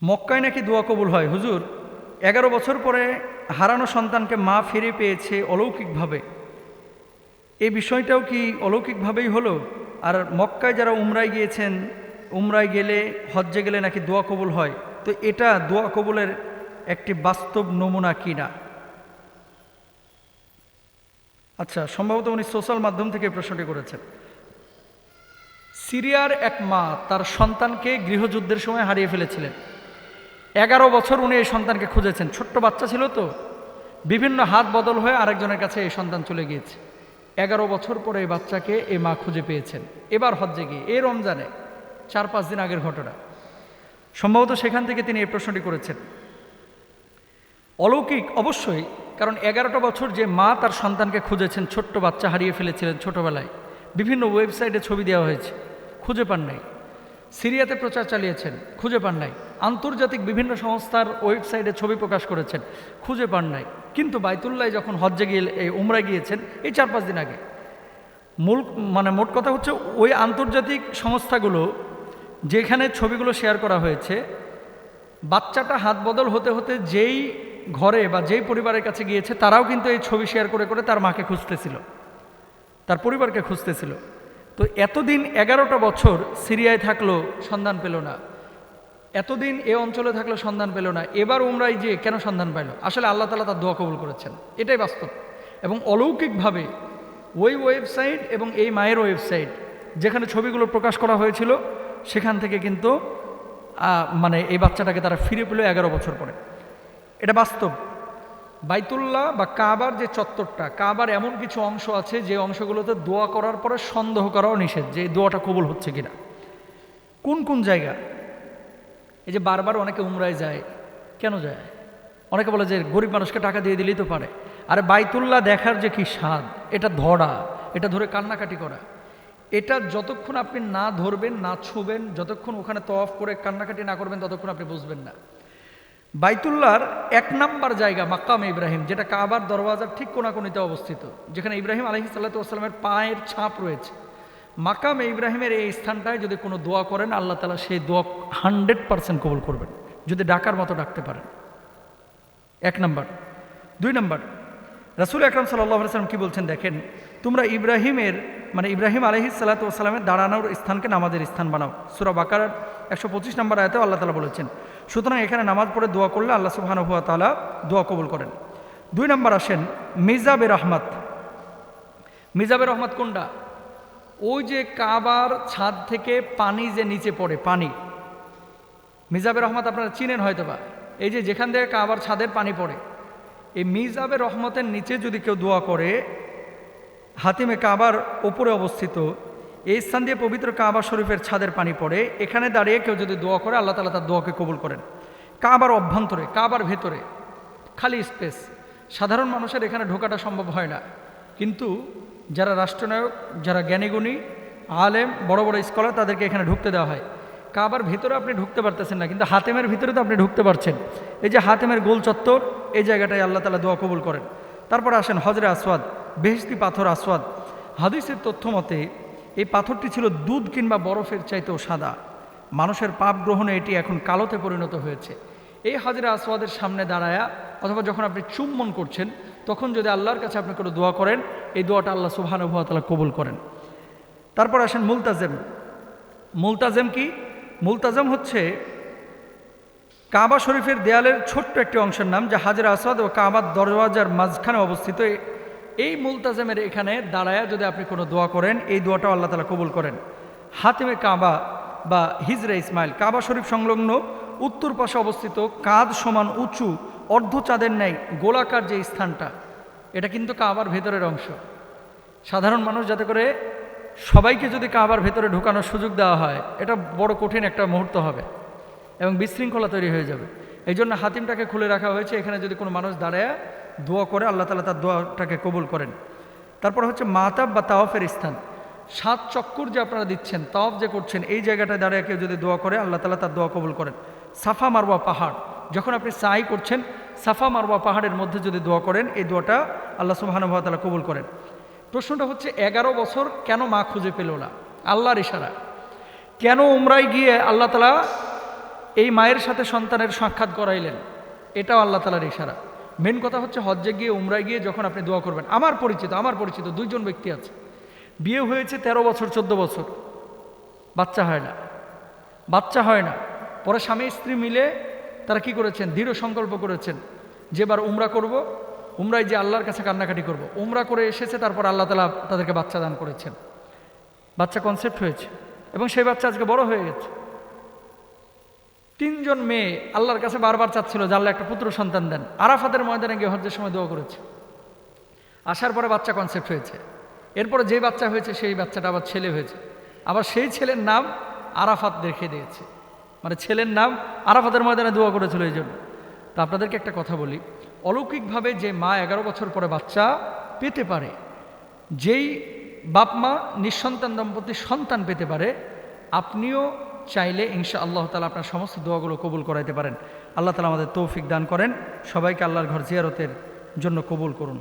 মক্কায় নাকি দোয়া কবুল হয় হুজুর। 11 বছর পরে হারানো সন্তানকে মা ফিরে পেয়েছে অলৌকিকভাবে, এই বিষয়টাও কি অলৌকিকভাবেই হলো? আর মক্কায় যারা উমরায় গিয়েছেন, উমরায় গেলে হজ্জে গেলে নাকি দোয়া কবুল হয়, তো এটা দোয়া কবুলের একটি বাস্তব নমুনা কি না? আচ্ছা, সম্ভবত উনি সোশ্যাল মাধ্যম থেকে এই প্রশ্নটি করেছেন। সিরিয়ার এক মা তার সন্তানকে গৃহযুদ্ধের সময় হারিয়ে ফেলেছিলেন। 11 বছর উনি এই সন্তানকে খুঁজেছেন। ছোট্ট বাচ্চা ছিল তো, বিভিন্ন হাত বদল হয়ে আরেকজনের কাছে এই সন্তান চলে গিয়েছে। 11 বছর পরে এই বাচ্চাকে এই মা খুঁজে পেয়েছেন এবার হজ্জে গিয়ে, এই রমজানে, 4-5 দিন আগের ঘটনা। সম্ভবত সেখান থেকে তিনি এই প্রশ্নটি করেছেন। অলৌকিক অবশ্যই, কারণ 11টা বছর যে মা তার সন্তানকে খুঁজেছেন, ছোট্ট বাচ্চা হারিয়ে ফেলেছিলেন ছোটবেলায়, বিভিন্ন ওয়েবসাইটে ছবি দেওয়া হয়েছে, খুঁজে পান নাই। সিরিয়াতে প্রচার চালিয়েছেন, খুঁজে পান নাই। আন্তর্জাতিক বিভিন্ন সংস্থার ওয়েবসাইটে ছবি প্রকাশ করেছেন, খুঁজে পান নাই। কিন্তু বাইতুল্লায় যখন হজ্জে গিয়ে এই উমরায় গিয়েছেন এই 4-5 দিন আগে, মোট কথা হচ্ছে ওই আন্তর্জাতিক সংস্থাগুলো যেখানে ছবিগুলো শেয়ার করা হয়েছে, বাচ্চাটা হাত বদল হতে হতে যেই ঘরে বা যেই পরিবারের কাছে গিয়েছে তারাও কিন্তু এই ছবি শেয়ার করে করে তার মাকে খুঁজতেছিল, তার পরিবারকে খুঁজতেছিল। তো এতদিন 11টা বছর সিরিয়ায় থাকলো, সন্ধান পেল না। এতদিন এ অঞ্চলে থাকলো, সন্ধান পেল না। এবার উমরায় যে কেন সন্ধান পাইল? আসলে আল্লাহ তাআলা তার দোয়া কবুল করেছেন, এটাই বাস্তব। এবং অলৌকিকভাবে ওই ওয়েবসাইট এবং এই মায়ের ওয়েবসাইট যেখানে ছবিগুলো প্রকাশ করা হয়েছিল সেখান থেকে কিন্তু এই বাচ্চাটাকে তারা ফিরে পেল 11 বছর পরে। এটা বাস্তব। বাইতুল্লাহ বা কাবার যে চত্বরটা, কাবার এমন কিছু অংশ আছে যে অংশগুলোতে দোয়া করার পরে সন্দেহ করাও নিষেধ যে এই দোয়াটা কবুল হচ্ছে কিনা। কোন কোন জায়গা? এই যে বারবার অনেকে উমরায় যায়, কেন যায়? অনেকে বলে যে গরিব মানুষকে টাকা দিয়ে দিলেই তো পারে। আরে বাইতুল্লাহ দেখার যে কি স্বাদ, এটা ধরা, এটা ধরে কান্নাকাটি করা, এটা যতক্ষণ আপনি না ধরবেন, না ছুবেন, যতক্ষণ ওখানে তওয়াফ করে কান্নাকাটি না করবেন, ততক্ষণ আপনি বুঝবেন না। বাইতুল্লাহর 1 নাম্বার জায়গা মাকাম ইব্রাহিম, যেটা কাবার দরওয়াজার ঠিক কোনাকুনিতে অবস্থিত, যেখানে ইব্রাহিম আলাইহিস সাল্লাতু ওয়াস সালামের পায়ের ছাপ রয়েছে। মাকাম ইব্রাহিমের এই স্থানটায় যদি কোনো দোয়া করেন, আল্লাহ তাআলা সেই দোয়া 100% কবুল করবেন, যদি ডাকার মতো ডাকতে পারেন। 1 নাম্বার। 2 নাম্বার, রাসূল আকরাম সাল্লাল্লাহু আলাইহি ওয়াসাল্লাম কি বলছেন দেখেন, তোমরা ইব্রাহিম আলাইহিস সালাতু ওয়াস সালামের দাঁড়ানোর স্থানকে নামাজের স্থান বানাও। সূরা বাকারার 125 নম্বর আয়াতে আল্লাহ তাআলা বলেছেন। সুতরাং এখানে নামাজ পড়ে দোয়া করলে আল্লাহ সুবহানাহু ওয়া তাআলা দোয়া কবুল করেন। 2 নাম্বার আসেন মিজাবে রহমত। মিজাবে রহমত কোনটা? ওই যে কাবার ছাদ থেকে পানি যে নিচে পড়ে, পানি। মিজাবে রহমত আপনারা চিনেন হয়তো বা, এই যে যেখান থেকে কাবার ছাদের পানি পড়ে, এই মিজাবে রহমতের নিচে যদি কেউ দোয়া করে, হাতিমে কাবার ওপরে অবস্থিত এই স্থান দিয়ে পবিত্র কাবা শরীফের ছাদের পানি পড়ে, এখানে দাঁড়িয়ে কেউ যদি দোয়া করে আল্লাহ তাআলা তার দোয়াকে কবুল করেন। কাবার অভ্যন্তরে, কাবার ভেতরে খালি স্পেস, সাধারণ মানুষের এখানে ঢোকাটা সম্ভব হয় না, কিন্তু যারা রাষ্ট্রনায়ক, যারা জ্ঞানীগুণী, আলেম, বড় বড় স্কলার, তাদেরকে এখানে ঢুকতে দেওয়া হয়। কাবার ভিতরে আপনি ঢুকতে পারতেছেন না, কিন্তু হাতেমের ভিতরে তো আপনি ঢুকতে পারছেন। এই যে হাতেমের গোল চত্বর, এই জায়গাটায় আল্লাহ তাআলা দোয়া কবুল করেন। তারপর আসেন হজরে আসওয়াদ, বেহেশতি পাথর আসওয়াদ। হাদিসের তথ্য মতে এই পাথরটি ছিল দুধ কিংবা বরফের চাইতেও সাদা। মানুষের পাপ গ্রহণে এটি এখন কালোতে পরিণত হয়েছে। এই হাজরে আসওয়াদের সামনে দাঁড়ায়া অথবা যখন আপনি চুম্বন করছেন, তখন যদি আল্লাহর কাছে আপনি কোনো দোয়া করেন, এই দোয়াটা আল্লাহ সুবহানাহু ওয়া তাআলা কবুল করেন। তারপর আসেন মুলতাজেম। মুলতাজেম কি? মুলতাজেম হচ্ছে কাবা শরীফের দেয়ালের ছোট্ট একটি অংশের নাম, যা হাজরে আসওয়াদ ও কাবার দরওয়াজার মাঝখানে অবস্থিত। এই মুলতাজেমের এখানে দাঁড়ায়া যদি আপনি কোনো দোয়া করেন, এই দোয়াটাও আল্লাহ তাআলা কবুল করেন। হাতিমে কাবা বা হিজরে ইসমাইল, কাবা শরীফ সংলগ্ন উত্তর পাশে অবস্থিত কাঁধ সমান উঁচু অর্ধচাঁদের ন্যায় গোলাকার যে স্থানটা, এটা কিন্তু কাবার ভেতরের অংশ। সাধারণ মানুষ যাতে করে সবাইকে যদি কাবার ভেতরে ঢোকানোর সুযোগ দেওয়া হয়, এটা বড় কঠিন একটা মুহূর্ত হবে এবং বিশৃঙ্খলা তৈরি হয়ে যাবে। এই জন্য হাতিমটাকে খুলে রাখা হয়েছে, এখানে যদি কোনো মানুষ দাঁড়ায় দোয়া করে আল্লাহ তাআলা তার দোয়াটাকে কবুল করেন। তারপর হচ্ছে মাতাব বা তাওয়াফের স্থান। 7 চক্কর যে আপনারা দিচ্ছেন, তাওয়াফ যে করছেন, এই জায়গাটায় দাঁড়িয়ে কেউ যদি দোয়া করে আল্লাহ তাআলা তার দোয়া কবুল করেন। সাফা মারওয়া পাহাড়, যখন আপনি সাই করছেন, সাফা মারওয়া পাহাড়ের মধ্যে যদি দোয়া করেন, এই দোয়াটা আল্লাহ সুবহানাহু ওয়া তাআলা কবুল করেন। প্রশ্নটা হচ্ছে 11 বছর কেন মা খুঁজে পেল না? আল্লাহর ইশারা। কেন উমরায় গিয়ে আল্লাহ তাআলা এই মায়ের সাথে সন্তানের সাক্ষাৎ করাইলেন, এটাও আল্লাহ তাআলার ইশারা। মেন কথা হচ্ছে হজ্জে গিয়ে উমরায় গিয়ে যখন আপনি দোয়া করবেন, আমার পরিচিত 2 জন ব্যক্তি আছে, বিয়ে হয়েছে 13 বছর 14 বছর, বাচ্চা হয় না। পরে স্বামী স্ত্রী মিলে তারা কি করেছেন, দৃঢ় সংকল্প করেছেন যে এবার উমরা করব, উমরায় যে আল্লাহর কাছে কান্নাকাটি করব। উমরা করে এসেছে, তারপর আল্লাহ তাআলা তাদেরকে বাচ্চা দান করেছেন, বাচ্চা কনসেপ্ট হয়েছে এবং সেই বাচ্চা আজকে বড় হয়ে গেছে। 3 জন মেয়ে আল্লাহর কাছে বারবার চাচ্ছিল যে আল্লাহ একটা পুত্র সন্তান দেন। আরাফাতের ময়দানে গিয়ে হজ্জের সময় দোয়া করেছে, আসার পরে বাচ্চা কনসেপ্ট হয়েছে। এরপরে যে বাচ্চা হয়েছে সেই বাচ্চাটা আবার ছেলে হয়েছে, আবার সেই ছেলের নাম আরাফাত রেখে দিয়েছে, মানে ছেলের নাম আরাফাতের ময়দানে দোয়া করেছিল এই জন্য। তো আপনাদেরকে একটা কথা বলি, অলৌকিকভাবে যে মা 11 বছর পরে বাচ্চা পেতে পারে, যেই বাপ মা নিঃসন্তান দম্পতি সন্তান পেতে পারে, আপনিও চাইলে ইনশাআল্লাহ তাআলা আপনার সমস্ত দোয়াগুলো কবুল করাইতে পারেন। আল্লাহ তাআলা আমাদের তৌফিক দান করেন, সবাইকে আল্লাহর ঘর জিয়ারতের জন্য কবুল করুন।